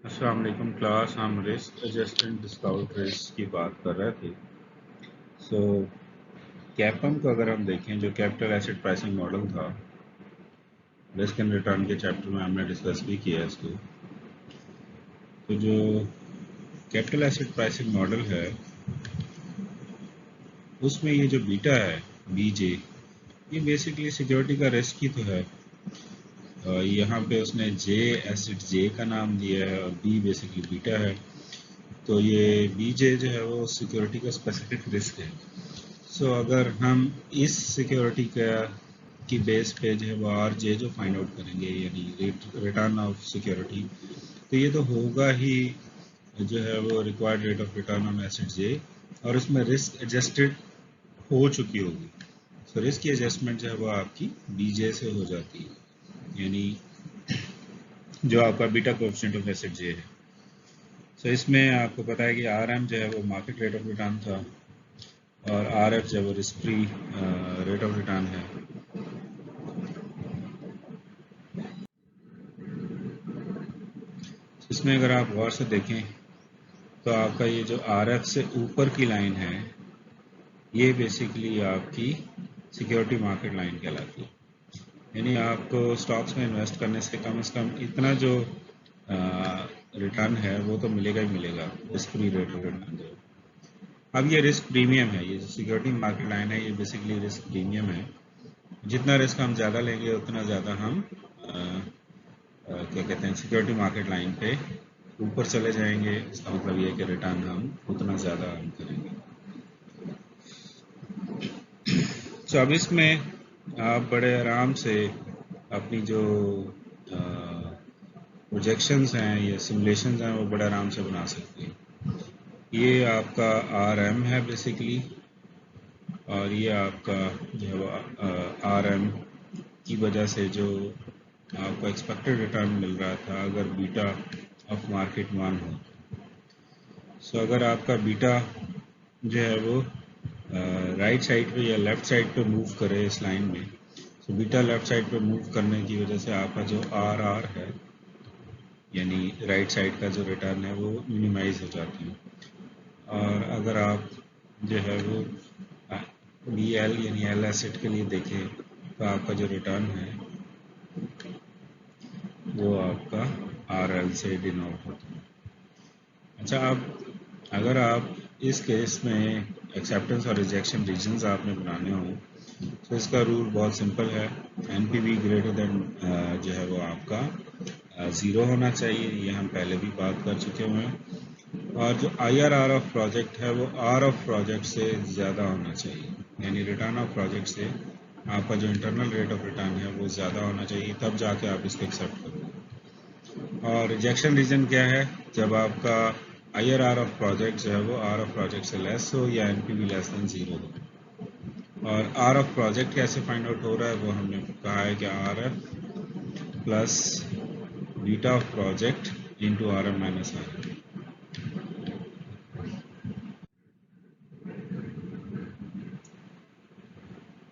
السلام علیکم کلاس. ہم رسک ایڈجسٹنٹ ڈسکاؤنٹ رسک کی بات کر رہے تھے. سو کیپم کو اگر ہم دیکھیں جو کیپٹل ایسٹ پرائسنگ ماڈل تھا رسک اینڈ ریٹرن کے چیپٹر میں ہم نے ڈسکس بھی کیا اس کو. تو جو کیپٹل ایسٹ پرائسنگ ماڈل ہے اس میں یہ جو بیٹا ہے بی جے یہ بیسکلی سیکیورٹی کا رسک ہی تو ہے. یہاں پہ اس نے جے ایسٹ جے کا نام دیا ہے اور بی بیسکلی بیٹا ہے. تو یہ بی جے جو ہے وہ سیکیورٹی کا اسپیسیفک رسک ہے. سو اگر ہم اس سیکیورٹی کی بیس پہ جو ہے وہ آر جے جو فائنڈ آؤٹ کریں گے یعنی ریٹرن آف سیکیورٹی تو یہ تو ہوگا ہی جو ہے وہ required rate of return on asset جے اور اس میں رسک ایڈجسٹڈ ہو چکی ہوگی. سو رسک کی ایڈجسٹمنٹ جو ہے وہ آپ کی بی جے سے ہو جاتی ہے یعنی جو آپ کا بیٹا کوفیشینٹ آف ایسٹ جے ہے. سو اس میں آپ کو پتا ہے کہ آر ایم جو ہے وہ مارکیٹ ریٹ آف ریٹرن تھا اور آر ایف جو ہے وہ risk free rate of return ہے. اس میں اگر آپ غور سے دیکھیں تو آپ کا یہ جو آر ایف سے اوپر کی لائن ہے یہ بیسیکلی آپ کی سیکیورٹی مارکیٹ لائن کہلاتی ہے. یعنی آپ کو اسٹاکس میں انویسٹ کرنے سے کم اتنا جو ریٹرن ہے وہ تو ملے گا ہی ملے گا risk free rate of return جو. اب یہ رسک پریمیم ہے, یہ سیکیورٹی مارکیٹ لائن ہے, یہ بیسکلی رسک پریمیم ہے. جتنا رسک ہم زیادہ لیں گے اتنا زیادہ ہم کیا کہتے ہیں سیکیورٹی مارکیٹ لائن پہ اوپر چلے جائیں گے. اس کا مطلب یہ کہ ریٹرن ہم اتنا زیادہ ارن کریں گے. تو اب اس میں آپ بڑے آرام سے اپنی جو پروجیکشنز ہیں یا سمولیشنز ہیں وہ بڑے آرام سے بنا سکتے ہیں. یہ آپ کا آر ایم ہے بیسکلی اور یہ آپ کا جو ہے آر ایم کی وجہ سے جو آپ کو ایکسپیکٹڈ ریٹرن مل رہا تھا اگر بیٹا آف مارکیٹ 1 ہو. سو اگر آپ کا بیٹا جو ہے وہ رائٹ سائڈ پہ یا لیفٹ سائڈ پہ موو کرے اس لائن میں, تو بیٹا لیفٹ سائڈ پہ موو کرنے کی وجہ سے آپ کا جو آر آر ہے یعنی رائٹ سائڈ کا جو ریٹرن ہے وہ منیمائز ہو جاتی ہے. اور اگر آپ جو ہے وہ بی ایل یعنی ایل ایسٹ کے لیے دیکھیں تو آپ کا جو ریٹرن ہے وہ آپ کا آر ایل سے ڈینوٹ ہوتا ہے. اچھا اب اگر آپ اس کیس میں ایکسیپٹنس اور ریجیکشن ریجنز آپ نے بنانے ہوں تو اس کا رول بہت سمپل ہے. این پی وی گریٹر دین جو ہے وہ آپ کا 0 ہونا چاہیے. یہ ہم پہلے بھی بات کر چکے ہوئے ہیں. اور جو I R R of project ہے وہ آر آف پروجیکٹ سے زیادہ ہونا چاہیے یعنی ریٹرن آف پروجیکٹ سے آپ کا جو انٹرنل ریٹ آف ریٹرن ہے وہ زیادہ ہونا چاہیے, تب جا کے آپ اس کو ایکسیپٹ کریں گے. اور ریجیکشن ریزن کیا ہے, جب آپ کا I R R of project جو ہے وہ آر آف پروجیکٹ سے لیس ہو یا این پی وی لیس دین 0 ہو. اور آر آف پروجیکٹ کیسے فائنڈ آؤٹ ہو رہا ہے وہ ہم نے کہا ہے کہ R F plus beta of project into R M minus R M.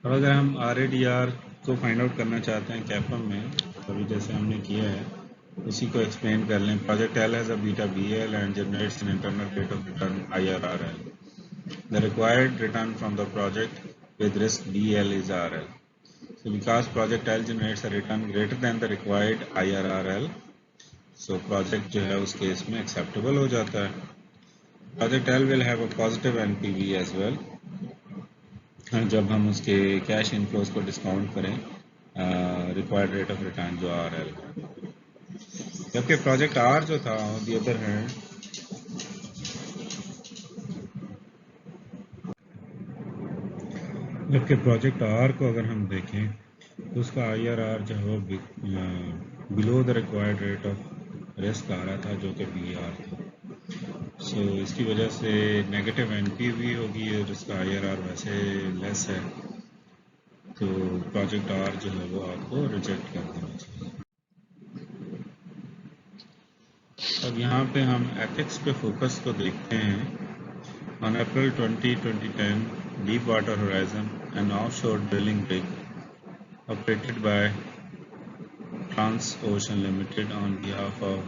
اب اگر ہم آر اے ڈی آر کو فائنڈ آؤٹ کرنا چاہتے ہیں کیپم میں, ابھی جیسے ہم نے کیا ہے اسی کو ایکسپلین کر لیں. Project L has a beta B L and generates an internal rate of return I R R L. The required return from the project with risk BL is RL. So because project L generates a return greater than the required IRRL, so project جو ہے اس case میں acceptable ہو جاتا ہے. Project L will have a positive NPV as well. جب ہم اس کے cash inflows کو discount کریں ریکوائرڈ ریٹ آف ریٹرن جو RL ہے. جبکہ پروجیکٹ آر جو تھا on the other hand جبکہ پروجیکٹ آر کو اگر ہم دیکھیں تو اس کا آئی آر آر جو ہے وہ below the required rate of risk آ رہا تھا جو کہ بی آر تھا. سو اس کی وجہ سے نیگیٹو این پی وی ہوگی اور اس کا آئی آر آر ویسے لیس ہے, تو پروجیکٹ آر جو ہے وہ آپ کو ریجیکٹ کر دینا چاہیے. اب یہاں پہ ہم ایتھکس پہ فوکس کو دیکھتے ہیں. On April 20, 2010, Deepwater Horizon, an offshore drilling rig operated by Transocean Limited on behalf of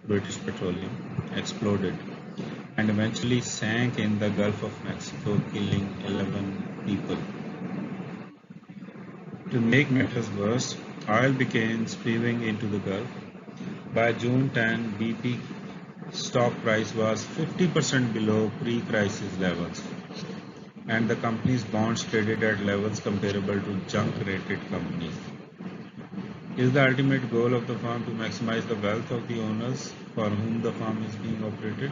British Petroleum, exploded and eventually sank in the Gulf of Mexico, killing 11 people. To make matters worse, oil began spewing into the Gulf. By June 10, BP stock price was 50% below pre-crisis levels, and the company's bonds traded at levels comparable to junk-rated companies. Is the ultimate goal of the firm to maximize the wealth of the owners for whom the firm is being operated?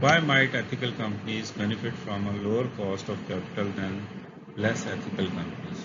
Why might ethical companies benefit from a lower cost of capital than less ethical companies?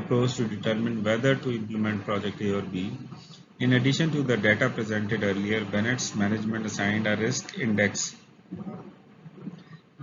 approach to determine whether to implement project A or B. In addition to the data presented earlier, Bennett's management assigned a risk index.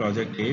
project A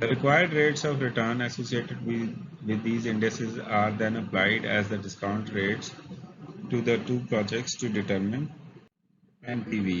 The required rates of return associated with these indices are then applied as the discount rates to the two projects to determine NPV.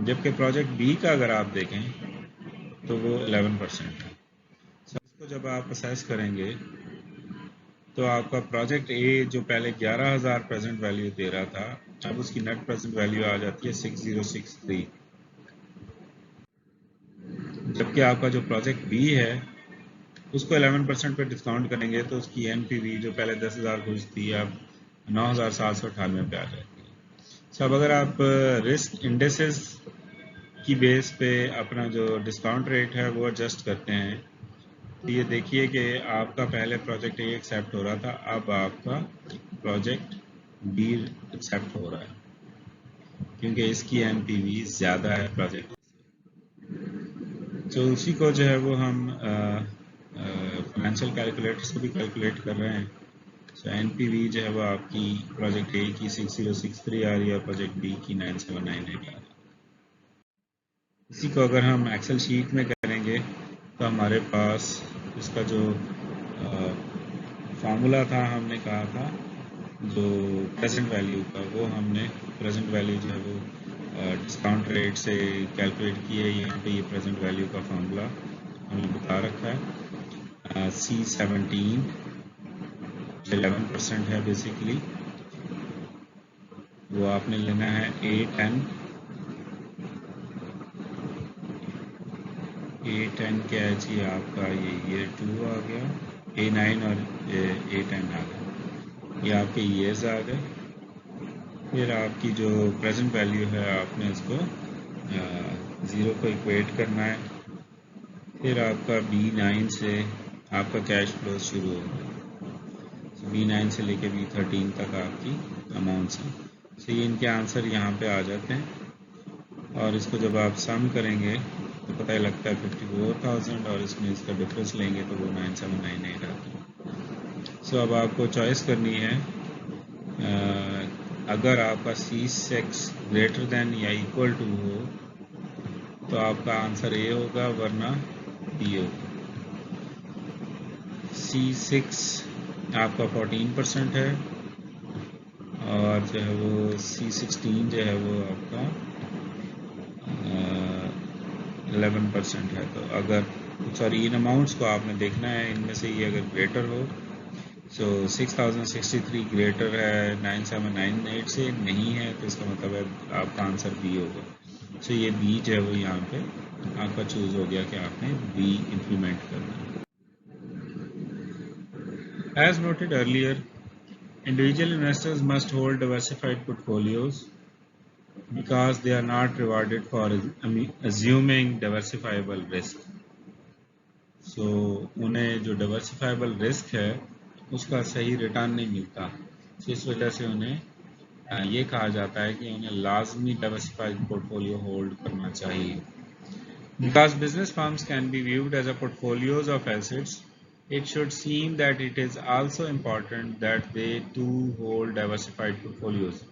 جبکہ project be کا اگر آپ دیکھیں تو وہ 11% ہے. اس کو جب آپ اسیس کریں گے تو آپ کا پروجیکٹ اے جو پہلے 11,000 پریزنٹ ویلیو دے رہا تھا اب اس کی نیٹ پریزنٹ ویلیو آ جاتی ہے 6063. جبکہ آپ کا جو پروجیکٹ بی ہے اس کو 11% پہ ڈسکاؤنٹ کریں گے تو اس کی این پی وی جو پہلے 10,000 کچھ تھی اب 9,798 پہ آ جاتی ہے. اب اگر آپ رسک انڈیسز کی بیس پہ اپنا جو ڈسکاؤنٹ ریٹ ہے وہ ایڈجسٹ کرتے ہیں تو یہ دیکھیے کہ آپ کا پہلے پروجیکٹ اے ایکسیپٹ ہو رہا تھا اب آپ کا پروجیکٹ بی ایکسیپٹ ہو رہا ہے کیونکہ اس کی این پی وی زیادہ ہے پروجیکٹ. تو اسی کو جو ہے وہ ہم فائنینشیل کیلکولیٹرس کو بھی کیلکولیٹ کر رہے ہیں. سو این پی وی جو ہے وہ آپ کی پروجیکٹ اے کی 6063 آ رہی ہے اور پروجیکٹ بی کی 9798 آ رہی ہے. اسی کو اگر ہم ایکسل شیٹ میں کریں گے تو ہمارے پاس اس کا جو فارمولا تھا ہم نے کہا تھا جو پریزنٹ ویلیو کا وہ ہم نے پریزنٹ ویلیو جو ہے وہ ڈسکاؤنٹ ریٹ سے کیلکولیٹ کی ہے. یہاں پہ یہ پریزنٹ ویلیو کا فارمولا ہم نے بتا رکھا ہے. C17 11% ہے بیسیکلی وہ آپ نے لینا ہے A10 کیا ہے جی آپ کا یہ ایئر 2 آ گیا A9 اور A10 آ گیا یہ آپ کے ایئرز آ گئے. پھر آپ کی جو پریزنٹ ویلیو ہے آپ نے اس کو 0 کو ایکویٹ کرنا ہے. پھر آپ کا B9 سے آپ کا کیش فلو شروع ہوگا. B9 سے لے کے B13 تک آپ کی اماؤنٹس ہیں. یہ ان کے آنسر یہاں پہ آ جاتے ہیں اور اس کو جب آپ سم کریں گے تو پتہ لگتا ہے 54,000 اور اس میں اس کا ڈفرینس لیں گے تو وہ 9798 آتا ہے. اب آپ کو چوائس کرنی ہے اگر آپ کا C6 گریٹر دین یا ایکول ٹو ہو تو آپ کا آنسر اے ہوگا ورنہ بی ہوگا. C6 آپ کا 14% ہے اور جو ہے وہ C16 جو ہے وہ آپ کا 11% ہے. تو اگر سوری ان اماؤنٹس کو آپ نے دیکھنا ہے ان میں سے یہ اگر گریٹر ہو 6063 گریٹر ہے 9798 سے نہیں ہے تو اس کا مطلب ہے آپ کا آنسر بی ہوگا. یہ بی جو ہے وہ یہاں پہ آپ کا چوز ہو گیا کہ آپ نے بی امپلیمنٹ کرنا ہے. As noted earlier, individual investors must hold diversified portfolios because they are not rewarded for assuming diversifiable risk. انہیں جو ڈائیورسفائبل رسک ہے اس کا صحیح ریٹرن نہیں ملتا. اس وجہ سے انہیں یہ کہا جاتا ہے کہ انہیں لازمی ڈائیورسفائڈ پورٹ فولیو ہولڈ کرنا چاہیے. Because business firms can be viewed as a portfolios of assets, it should seem that it is also important that they too hold diversified portfolios.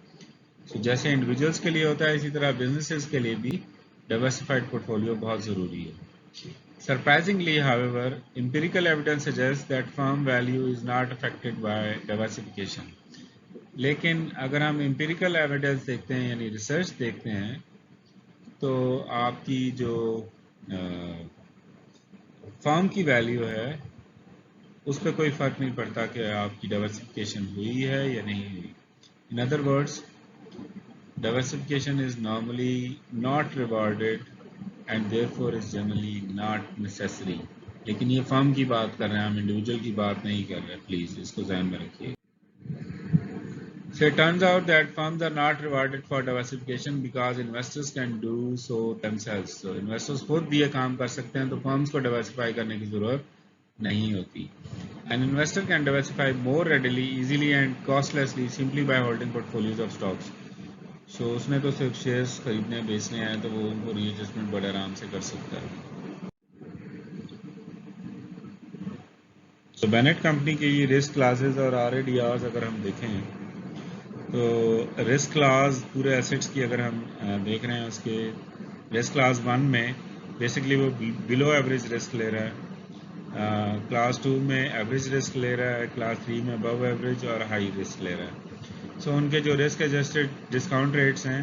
جیسے انڈیویجولس کے لیے ہوتا ہے اسی طرح بزنسز کے لیے بھی ڈائیورسفائڈ پورٹ فولیو بہت ضروری ہے. Surprisingly, however, empirical evidence suggests that firm value is not affected by diversification. لیکن اگر ہم امپیریکل ایویڈنس دیکھتے ہیں یعنی ریسرچ دیکھتے ہیں تو آپ کی جو فرم کی ویلیو ہے اس پہ کوئی فرق نہیں پڑتا کہ آپ کی ڈائیورسفیکیشن ہوئی ہے یا نہیں ہوئی. In other words, diversification is normally not rewarded and therefore is generally not necessary. لیکن یہ فرم کی بات کر رہے ہیں ہم انڈیویجول کی بات نہیں کر رہے. پلیز اس کو ذہن میں رکھیے. So it turns out that firms are not rewarded for diversification because investors can do so themselves. So investors خود بھی یہ کام کر سکتے ہیں تو firms کو diversify کرنے کی ضرورت نہیں ہوتی. An investor can diversify more readily, easily and costlessly simply by holding portfolios of stocks. So اس نے تو صرف شیئرز خریدنے بیچنے ہیں تو وہ ان کو ری ایڈجسٹمنٹ بڑے آرام سے کر سکتا ہے. بینٹ کمپنی کے یہ رسک کلاسز اور RADRs اگر ہم دیکھیں تو رسک کلاس پورے ایسٹس کی اگر ہم دیکھ رہے ہیں اس کے رسک کلاس 1 میں بیسکلی وہ بلو ایوریج رسک لے رہا ہے. کلاس 2 میں ایوریج رسک لے رہا ہے. کلاس 3 میں ابو ایوریج اور ہائی رسک لے رہا ہے. ان کے جو رسک ایڈجسٹڈ ڈسکاؤنٹ ریٹس ہیں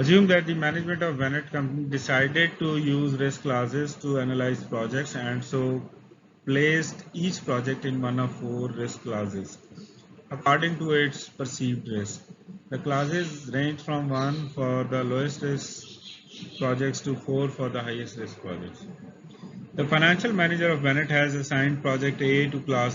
Assume that the management of Bennett Company decided to use risk classes to analyze projects and so placed each project in one of 4 risk classes according to its perceived risk. The classes range from 1 for the lowest risk projects to 4 for the highest risk projects. The financial manager of Bennett has assigned project A to class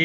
A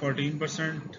14%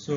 So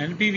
NPV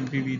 NPV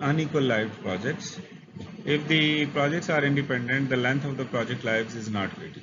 unequal life projects. If the projects are independent, the length of the project lives is not critical.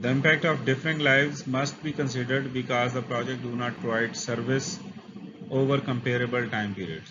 the impact of differing lives must be considered because the project do not provide service over comparable time periods.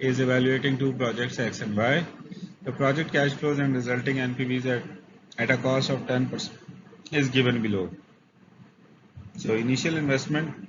is evaluating 2 projects X and Y. The project cash flows and resulting NPVs at a cost of 10% is given below. So initial investment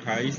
28,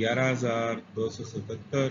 11,277,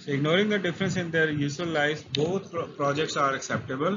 So ignoring the difference in their useful lives, both projects are acceptable.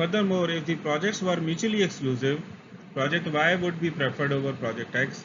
Furthermore, if the projects were mutually exclusive, project Y would be preferred over project X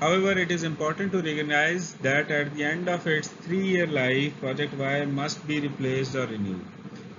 However, it is important to recognize that at the end of its 3-year life, project Y must be replaced or renewed.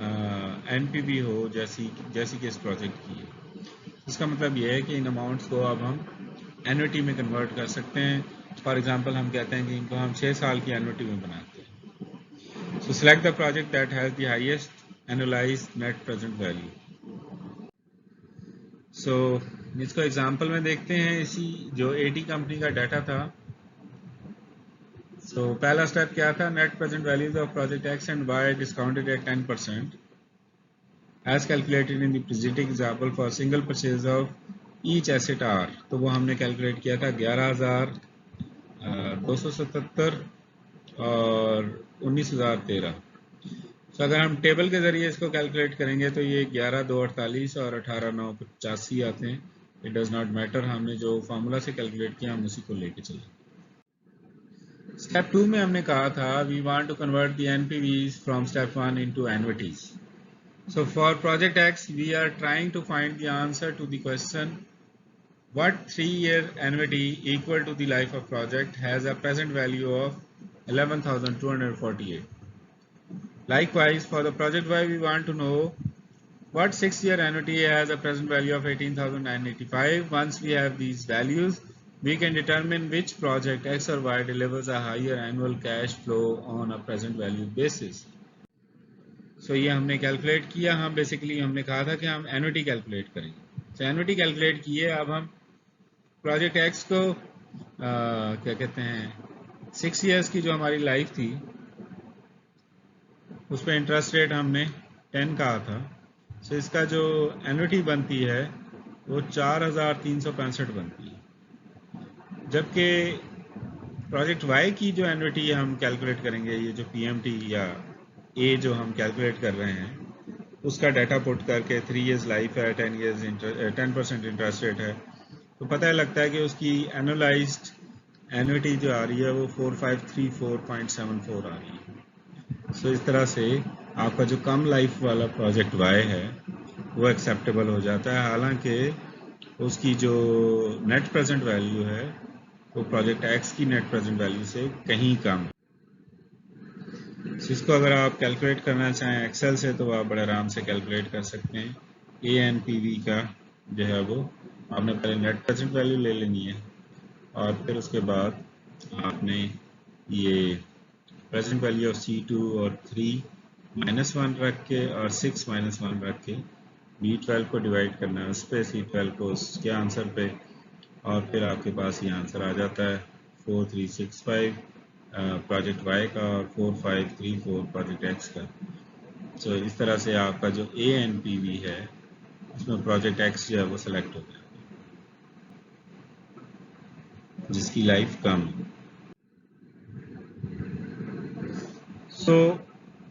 N P V ہو جیسی کہ اس project کی ہے. اس کا مطلب یہ ہے کہ ان اماؤنٹس کو اب ہم اینوٹی میں کنورٹ کر سکتے ہیں. فار ایگزامپل ہم کہتے ہیں کہ ان کو ہم 6 سال کی اینوٹی میں بناتے ہیں. So select the project that has the highest annualized net present value. So اس کو ایگزامپل میں دیکھتے ہیں. اسی جو اے ٹی کمپنی کا ڈیٹا تھا. سو پہلا اسٹیپ کیا تھا؟ Net present values of project X and Y discounted at 10% as calculated in the presenting example for single purchase of each asset are. تو وہ ہم نے کیلکولیٹ کیا تھا 11,277 اور 19,013. تو اگر ہم ٹیبل کے ذریعے اس کو کیلکولیٹ کریں گے تو یہ 11,248 اور 18,985 آتے ہیں. اٹ ڈز ناٹ میٹر، ہم نے جو فارمولا سے کیلکولیٹ کیا ہم اسی کو لے کے چلیں. اسٹیپ 2 میں ہم نے کہا تھا we want to convert the N P Vs from step 1 into annuities. So for project X, we are trying to find the answer to the question what 3-year annuity equal to the life of project has a present value of 11,248. Likewise, for the project Y, we want to know what 6-year annuity has a present value of 18,985. Once we have these values, we can determine which project X or Y delivers a higher annual cash flow on a present value basis. سو یہ ہم نے calculate کیا. ہم basically ہم نے کہا تھا کہ ہم اینوٹی کیلکولیٹ کریں گے. سو اینوٹی کیلکولیٹ کیے. اب ہم پروجیکٹ ایکس کو کیا کہتے ہیں 6 ایئرس کی جو ہماری لائف تھی اس پہ انٹرسٹ ریٹ ہم نے 10 کہا تھا. سو اس کا جو اینوٹی بنتی ہے وہ 4,365 بنتی ہے. جبکہ پروجیکٹ وائی کی جو اینوٹی ہم کیلکولیٹ کریں گے، یہ جو پی ایم ٹی یا اے جو ہم کیلکولیٹ کر رہے ہیں اس کا ڈیٹا پٹ کر کے 3 ایئرز لائف ہے، 10% انٹرسٹ ریٹ ہے، تو پتہ لگتا ہے کہ اس کی اینولائزڈ اینوٹی جو آ رہی ہے وہ 4534.74 آ رہی ہے. سو اس طرح سے آپ کا جو کم لائف والا پروجیکٹ وائی ہے وہ ایکسیپٹیبل ہو جاتا ہے، حالانکہ اس کی جو نیٹ پریزنٹ ویلیو ہے وہ پروجیکٹ ایکس کی نیٹ پریزنٹ ویلیو سے کہیں کم. اس کو اگر آپ کیلکولیٹ کرنا چاہیں ایکسل سے تو آپ بڑے آرام سے کیلکولیٹ کر سکتے ہیں. اے این پی وی کا جو ہے وہ آپ نے پہلے نیٹ پریزنٹ ویلیو لے لینی ہے اور پھر اس کے بعد آپ نے یہ پریزنٹ ویلیو آف C2 اور 3-1 رکھ کے اور 6-1 رکھ کے B12 کو ڈیوائڈ کرنا ہے اس پہ، C12 کو اس کے آنسر پہ، اور پھر آپ کے پاس یہ آنسر آ جاتا ہے 4365 پروجیکٹ وائی کا اور 4534 پروجیکٹ ایکس کا. سو اس طرح سے آپ کا جو اے این پی وی ہے اس میں پروجیکٹ ایکس جو ہے وہ سلیکٹ ہو جائے جس کی لائف کم ہے. سو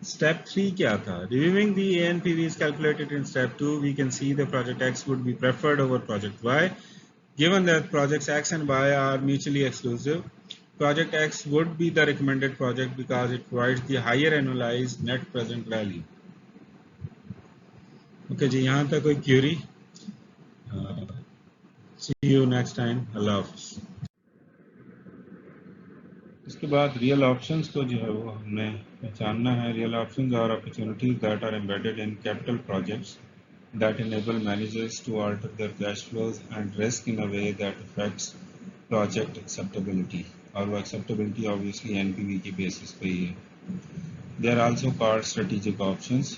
اسٹیپ 3 کیا تھا؟ Reviewing the A N P V as calculated in step 2 we can see the project X would be preferred over project Y given that projects X and Y are mutually exclusive. Project X would be the recommended project because it provides the higher annualized net present value. Okay جی، یہاں تک کوئی query? See you next time. اللہ حافظ. اس کے بعد real options کو جو ہے وہ ہم نے پہچاننا ہے. Real options are opportunities that are embedded in capital projects that enable managers to alter their cash flows and risk in a way that affects project acceptability. اور وہ acceptability obviously NPV کی basis پہ ہی ہے. They are also called strategic options.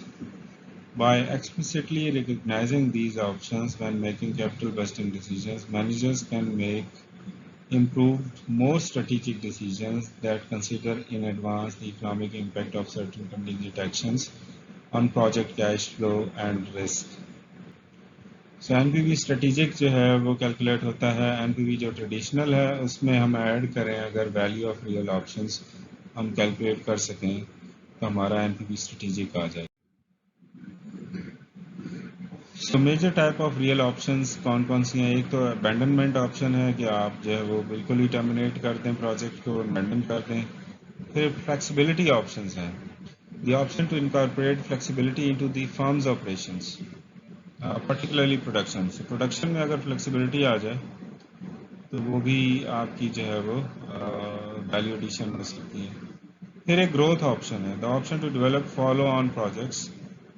By explicitly recognizing these options when making capital budgeting decisions, managers can make improved, more strategic decisions that consider in advance the economic impact of certain contingent actions on project cash flow and risk. So N P V strategic جو ہے وہ calculate ہوتا ہے. N P وی جو traditional ہے اس میں ہم add کریں اگر ویلیو آف ریئل آپشنس ہم کیلکولیٹ کر سکیں تو ہمارا این پی وی اسٹریٹجک آ جائے. So major type of real options کون کون سی ہیں؟ ایک تو ابینڈنمنٹ آپشن ہے کہ آپ جو ہے وہ بالکل ہی ٹرمینیٹ کر دیں پروجیکٹ کو، ابینڈن کر دیں. پھر فلیکسیبلٹی آپشنز ہیں. The option to incorporate flexibility into the firms operations particularly production. Production میں اگر فلیکسیبلٹی آ جائے تو وہ بھی آپ کی جو ہے وہ ویلیو ایڈیشن ہو سکتی ہے. پھر ایک گروتھ آپشن ہے. The option to develop follow on projects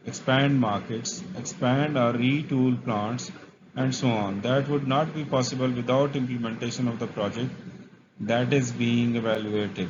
expand markets, expand or retool plants, and so on. That would not be possible without implementation of the project that is being evaluated.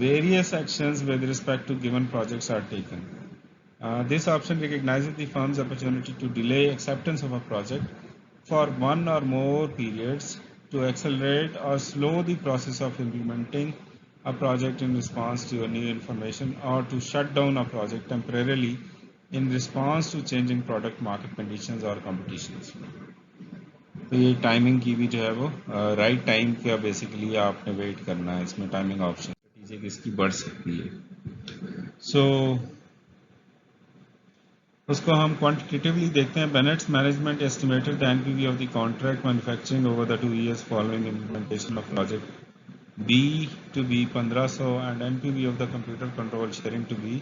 various actions with respect to given projects are taken. This option recognizes the firm's opportunity to delay acceptance of a project for one or more periods, to accelerate or slow the process of implementing a project in response to new information, or to shut down a project temporarily in response to changing product market conditions or competitions. تو یہ timing کی بھی جو ہے وہ right time کا basically آپ نے ویٹ کرنا ہے. اس میں ٹائمنگ آپشن اسٹریٹجک اس کی بڑھ سکتی ہے. سو اس کو ہم کوانٹیٹیولی دیکھتے ہیں. Bent's management estimated the N P V of the contract manufacturing over the 2 years following implementation of project B to be 1500 and N P V of the computer control sharing to be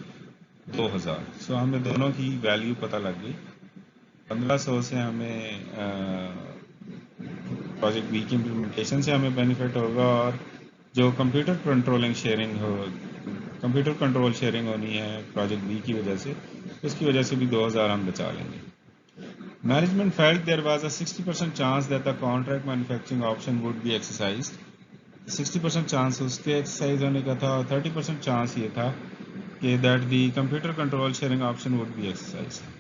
2000. So ہمیں دونوں کی value پتہ لگ گئی. 1500 سے ہمیں project be کی implementation سے ہمیں بینیفٹ ہوگا, اور جو کمپیوٹر کنٹرول شیئرنگ ہونی ہے پروجیکٹ بی کی وجہ سے, اس کی وجہ سے بھی 2000 ہم بچا لیں گے. Management felt there was a 60% chance that the contract manufacturing option would be exercised. 60% chance اس کے ایکسرسائز ہونے کا تھا, اور 30% چانس یہ تھا کہ that the computer control sharing option would be exercised.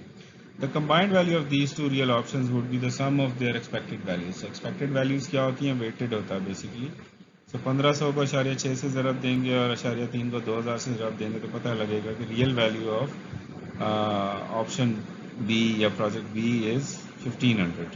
The combined value of these two real options would be the sum of their expected values. So expected values کیا ہوتی ہیں, weighted ہوتا ہے بیسیکلی. سو 1500 کو 6.6 سے ضرب دیں گے اور 3.5 کو 2000 سے ضرب دیں گے تو پتہ لگے گا کہ real value of option B یا پروجیکٹ بی از 1500.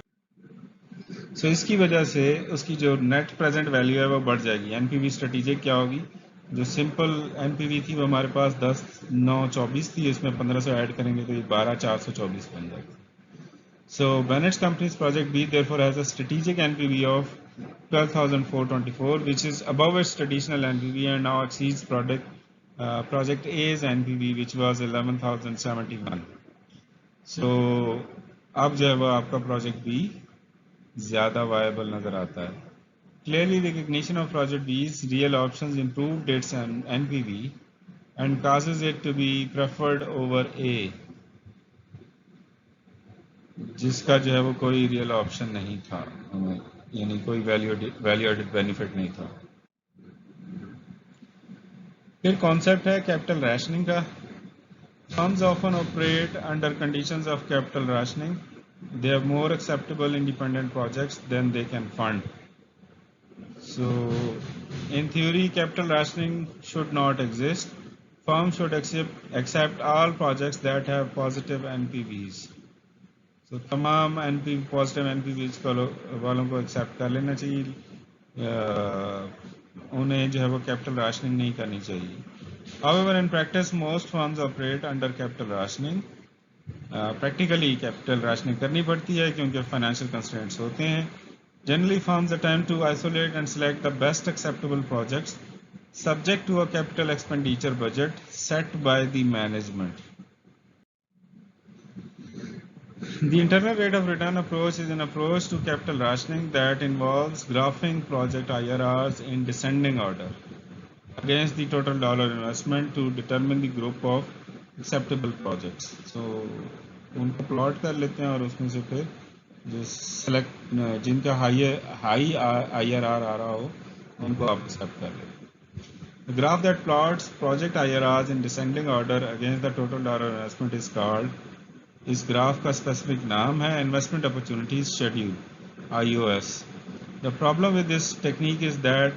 سو اس کی وجہ سے اس کی جو نیٹ پریزنٹ ویلیو ہے وہ بڑھ جائے گی. این پی وی اسٹریٹجک کیا ہوگی, جو سمپل این پی وی تھی وہ ہمارے پاس 10,924 تھی, اس میں 1500 ایڈ کریں گے تو یہ 12,424 بن جائے گی. So Bent's companies project B therefore has a strategic NPV of 12,424 which is above its traditional NPV and now exceeds project A's NPV which was 11,071. سو اب جو ہے وہ آپ کا پروجیکٹ بی زیادہ وائبل نظر آتا ہے. Clearly recognition of project B's real options improved its NPV and causes it to be preferred over A, جس کا جو ہے وہ کوئی ریئل آپشن نہیں تھا, یعنی کوئی ویلیو ایڈڈ بینیفٹ نہیں تھا. پھر کانسیپٹ ہے کیپٹل ریشننگ کا. Firms often operate under conditions of capital rationing. They have more acceptable independent projects than they can fund. So, in theory, capital rationing should not exist. Firms should accept all projects that have positive NPVs. So, تمام positive N P ویز والوں کو accept کر لینا چاہیے, انہیں جو ہے وہ کیپٹل راشننگ نہیں کرنی چاہیے. However, in practice, most firms operate under capital rationing. Practically capital rationing کرنی پڑتی ہے کیونکہ فائنینشیل کنسٹرینٹس ہوتے ہیں. Generally, firms attempt to isolate and select the best acceptable projects subject to a capital expenditure budget set by the management. The internal rate of return approach is an approach to capital rationing that involves graphing project IRRs in descending order against the total dollar investment to determine the group of acceptable projects. So, ان کو plot کر لیتے ہیں اور اس میں سے پھر جو سلیکٹ جن کا ہائی آئی آر آر آ رہا ہو ان کو آپ ایکسیپٹ کر لیں. The graph that plots project IRRs in descending order against the total dollar investment is called, اس گراف کا اسپیسیفک نام ہے investment opportunities schedule, IOS. The problem with this technique is that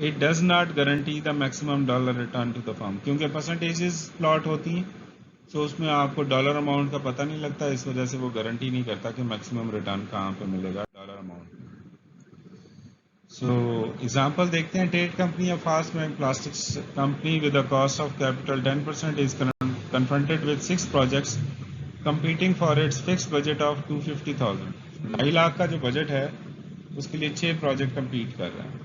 it does not guarantee the maximum dollar return to the firm. کیونکہ percentages plot ہوتی ہیں تو اس میں آپ کو ڈالر اماؤنٹ کا پتہ نہیں لگتا, اس وجہ سے وہ گارنٹی نہیں کرتا کہ میکسیمم ریٹرن کہاں پہ ملے گا ڈالر اماؤنٹ. سو ایگزامپل دیکھتے ہیں. ٹیٹ کمپنی یا fast moving plastics company with a cost of capital 10% is confronted with 6 projects competing for its fixed budget of 250,000. 2.5 lakh کا جو بجٹ ہے اس کے لیے 6 پروجیکٹ کمپیٹ کر رہے ہیں.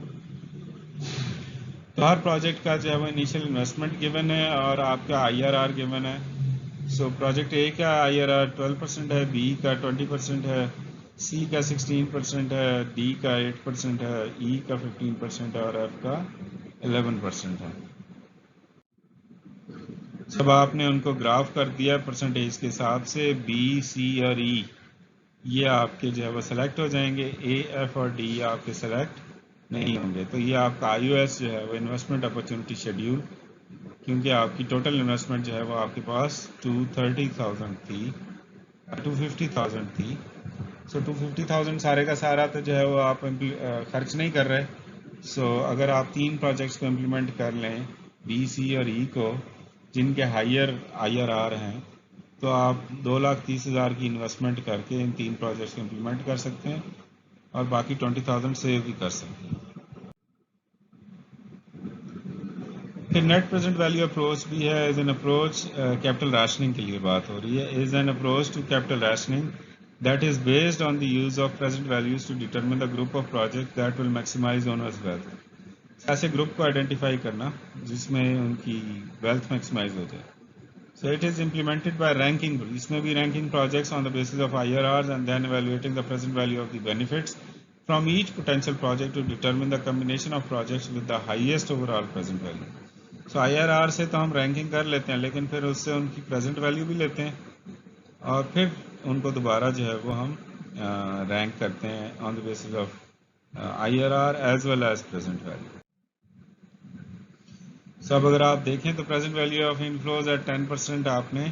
تو ہر پروجیکٹ کا جو ہے وہ انیشیل انویسٹمنٹ گیون ہے اور آپ کا آئی آر آر گیون ہے. سو پروجیکٹ اے کا آئی آر آر 12% ہے, بی کا 20% ہے, سی کا 16% ہے, ڈی کا 8% ہے, ای کا 15% ہے اور ایف کا 11% ہے. جب آپ نے ان کو گراف کر دیا پرسنٹیج کے حساب سے بی سی اور ای یہ آپ کے جو ہے وہ سلیکٹ ہو جائیں گے، اے ایف اور ڈی آپ کے سلیکٹ نہیں ہوں گے. تو یہ آپ کا آئی او ایس جو ہے وہ انویسٹمنٹ اپرچونٹی شیڈیول، کیونکہ آپ کی ٹوٹل انویسٹمنٹ جو ہے وہ آپ کے پاس 230,000 تھی، 250,000 تھی. سو 250,000 سارے کا سارا تو جو ہے وہ آپ خرچ نہیں کر رہے. سو اگر آپ 3 پروجیکٹس کو امپلیمنٹ کر لیں بی سی اور ای کو، جن کے ہائر آئی آر آر ہیں، تو آپ 2,30,000 کی انویسٹمنٹ کر کے ان 3 پروجیکٹس کو امپلیمنٹ کر سکتے ہیں اور باقی 20,000 سیو بھی کر سکتے ہیں. پھر نیٹ پریزنٹ ویلیو اپروچ بھی ہے. As an approach capital rationing کے لیے بات ہو رہی ہے. As an approach to capital rationing that is based on the use of present values to determine the group of project that will maximise owners wealth. ایسے group کو identify کرنا جس میں ان کی ویلتھ میکسیمائز ہو جائے. So it is implemented by ranking. اس میں بھی ranking projects on the basis of IRRs and then evaluating the present value of the benefits from each potential project to determine the combination of projects with the highest overall present value. So IRR سے تو ہم ranking کر لیتے ہیں، لیکن پھر اس سے ان کی present value بھی لیتے ہیں اور پھر ان کو دوبارہ جو ہے وہ ہم رینک کرتے ہیں on the basis of IRR as well as present value. اب اگر آپ دیکھیں تو present value of inflows at 10% آپ نے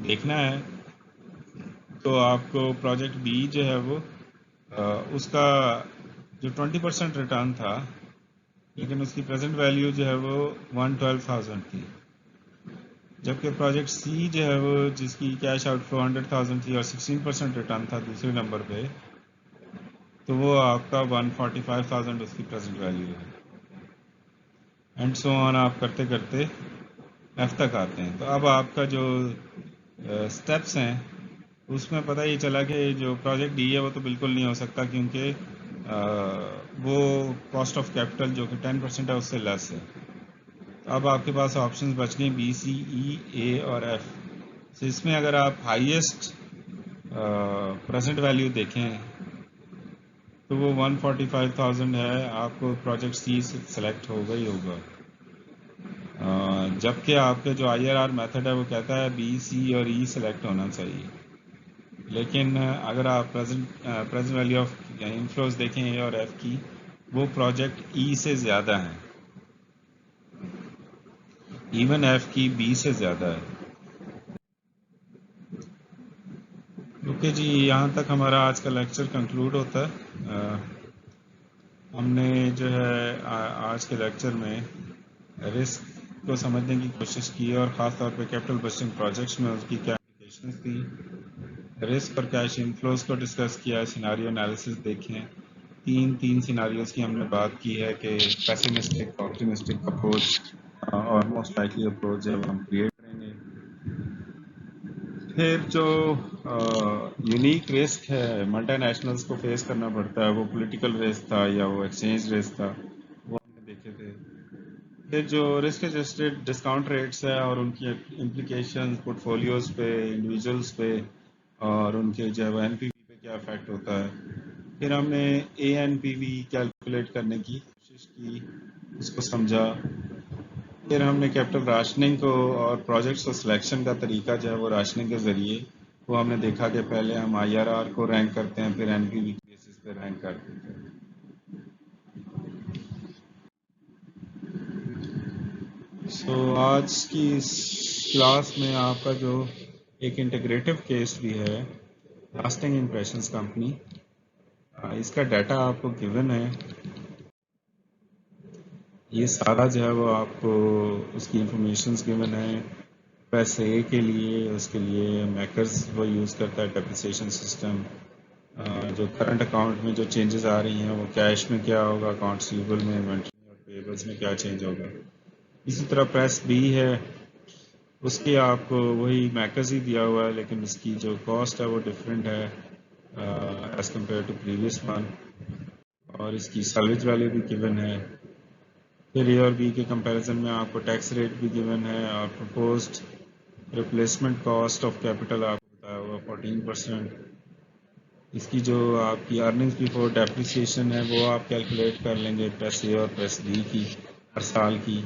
دیکھنا ہے، تو آپ کو پروجیکٹ بی جو ہے وہ اس کا جو 20% ریٹرن تھا، لیکن اس کی پریزنٹ ویلیو جو ہے وہ 112,000 تھی. جبکہ پروجیکٹ سی جو ہے وہ جس کی کیش آؤٹ فلو 100,000 تھی اور 16% ریٹرن تھا دوسرے نمبر پہ، تو وہ آپ کا 145,000 اس کی پریزنٹ ویلیو ہے. اینڈ سو آن آپ کرتے کرتے ایف تک آتے ہیں. تو اب آپ کا جو سٹیپس ہیں اس میں پتہ یہ چلا کہ جو پروجیکٹ ڈی ہے وہ تو بالکل نہیں ہو سکتا، کیونکہ وہ کاسٹ آف کیپٹل جو کہ 10% ہے اس سے لیس ہے. اب آپ کے پاس آپشنز بچ گئیں بی سی ای اے اور ایف. تو اس میں اگر آپ ہائیسٹ پریزنٹ ویلیو دیکھیں تو وہ 145,000 ہے. آپ کو پروجیکٹ سی سے سلیکٹ ہوگا ہی ہوگا، جبکہ آپ کے جو آئی آر آر میتھڈ ہے وہ کہتا ہے بی سی اور ای سلیکٹ ہونا چاہیے. لیکن اگر آپ پریزنٹ ویلیو آف انفلوز دیکھیں اے اور ایف کی، وہ پروجیکٹ ای سے زیادہ ہیں، ایون ایف کی بی سے زیادہ ہے. اوکے جی، یہاں تک ہمارا آج کا لیکچر کنکلوڈ ہوتا ہے. ہم نے جو ہے آج کے لیکچر میں رسک کو سمجھنے کی کوشش کی اور خاص طور پہ کیپٹل بسٹنگ پروجیکٹس میں اس کی کیا اپلیکیشنز تھی. رسک اور کیش انفلوز کو ڈسکس کیا، سیناریو انالیسس دیکھیں. تین سیناریوز کی ہم نے بات کی ہے کہ پیسیمسٹک، آپٹیمسٹک اپروچ اور موسٹ لائکلی اپروچ جب ہم کریٹ کریں گے. پھر جو یونیک رسک ہے ملٹی نیشنلز کو فیس کرنا پڑتا ہے، وہ پولیٹیکل رسک تھا یا وہ ایکسچینج رسک تھا، وہ ہم نے دیکھے تھے. پھر جو رسک ایڈجسٹڈ ڈسکاؤنٹ ریٹس ہے اور ان کی امپلیکیشن پورٹ فولیوز پہ، انڈیویجولس پہ اور ان کے جو ہے این پی وی پہ کیا افیکٹ ہوتا ہے. پھر ہم نے اے این پی وی کیلکولیٹ کرنے کی کوشش کی، اس کو سمجھا. پھر ہم نے کیپٹل راشننگ کو اور پروجیکٹس کو سلیکشن کا طریقہ جو ہے وہ راشننگ کے ذریعے وہ ہم نے دیکھا کہ پہلے ہم آئی آر آر کو رینک کرتے ہیں، پھر این پی وی کی بیسس پہ رینک کرتے ہیں. آج کی اس کلاس میں آپ کا جو ایک انٹیگریٹو کیس بھی ہے لاسٹنگ امپریشنز کمپنی، اس کا ڈیٹا آپ کو گیون ہے. یہ سارا جو ہے وہ آپ کو اس کی انفارمیشنز گیون ہے. پیسے کے لیے اس کے لیے میکرز وہ یوز کرتا ہے ڈیپریسیشن سسٹم. جو کرنٹ اکاؤنٹ میں جو چینجز آ رہی ہیں وہ کیش میں کیا ہوگا، اکاؤنٹ ریسیویبل میں، انوینٹری اور پیبلز میں کیا چینج ہوگا. اسی طرح پریس بی ہے، اس کی آپ کو وہی میکرز ہی دیا ہوا ہے، لیکن اس کی جو کاسٹ ہے وہ ڈفرینٹ ہے as compare to previous one, اور اس کی سیلویج ویلیو بھی گیون ہے. پھر اے اور بی کے کمپیریزن میں آپ کو ٹیکس ریٹ بھی گیون ہے اور proposed replacement cost of capital آپ کو بتایا ہوا 14%. اس کی جو آپ کی ارننگز بیفور ڈیپریسیشن ہے وہ آپ کیلکولیٹ کر لیں گے پریس اے اور پریس بی کی ہر سال کی.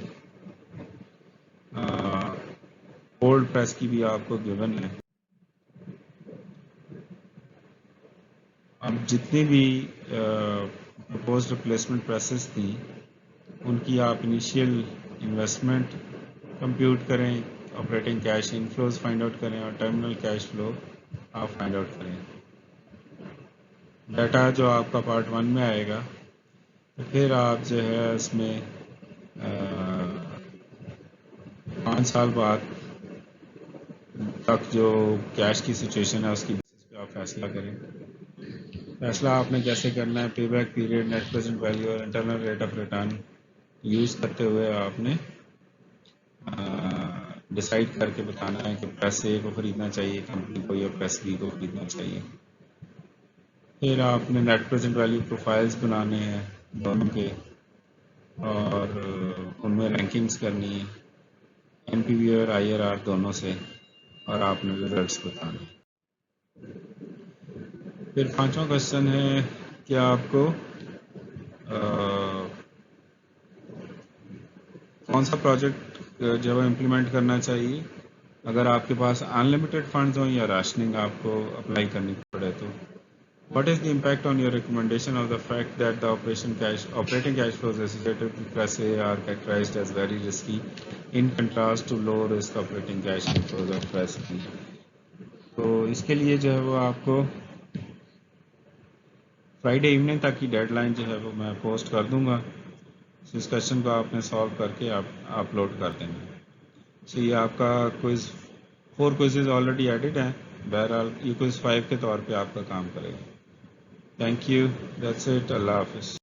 اولڈ پریس کی بھی آپ کو گیون ہے. اب جتنی بھی پروپوزڈ ریپلیسمنٹ پریسز تھیں ان کی آپ انیشیل انویسٹمنٹ کمپیوٹ کریں، operating cash inflows find out کریں اور ٹرمینل کیش فلو آپ فائنڈ آؤٹ کریں. ڈیٹا جو آپ کا پارٹ 1 میں آئے گا تو پھر آپ جو ہے اس میں 5 سال بعد تک جو کیش کی سچویشن ہے اس کی بیسس پہ آپ فیصلہ کریں. فیصلہ آپ نے کیسے کرنا ہے، payback period, net present value اور internal rate of return use کرتے ہوئے آپ نے ڈیسائیڈ کر کے بتانا ہے کہ پریس اے کو خریدنا چاہیے کمپنی کو یا پریس بی کو خریدنا چاہیے. پھر آپ نے نیٹ پریزنٹ ویلیو پروفائلز بنانے ہیں دونوں کے اور ان میں رینکنگز کرنی ہے این پی وی اور آئی آر آر دونوں سے، اور آپ نے ریزلٹس بتانے. پھر 5واں کوشچن ہے کہ آپ کو کون سا پروجیکٹ جو ہے امپلیمنٹ کرنا چاہیے اگر آپ کے پاس انلمیٹڈ فنڈز ہوں یا راشننگ آپ کو اپلائی کرنی پڑے تو. What is the impact on your recommendation of the fact that the operating cash flows associated with Press A are characterized as very risky in contrast to low risk operating cash flows of Press B؟ تو اس کے لیے جو ہے وہ آپ کو Friday evening تک کی ڈیڈ لائن جو ہے وہ میں پوسٹ کر دوں گا. اس کویشچن کو آپ نے سالو کر کے آپ اپلوڈ کر دیں گے. سو یہ آپ کا کوئز 4 کوئزز آلریڈی ایڈڈ ہیں. بہرحال یہ کوئز 5 کے طور پہ آپ کا کام کرے گا. Thank you. That's it. اللہ حافظ.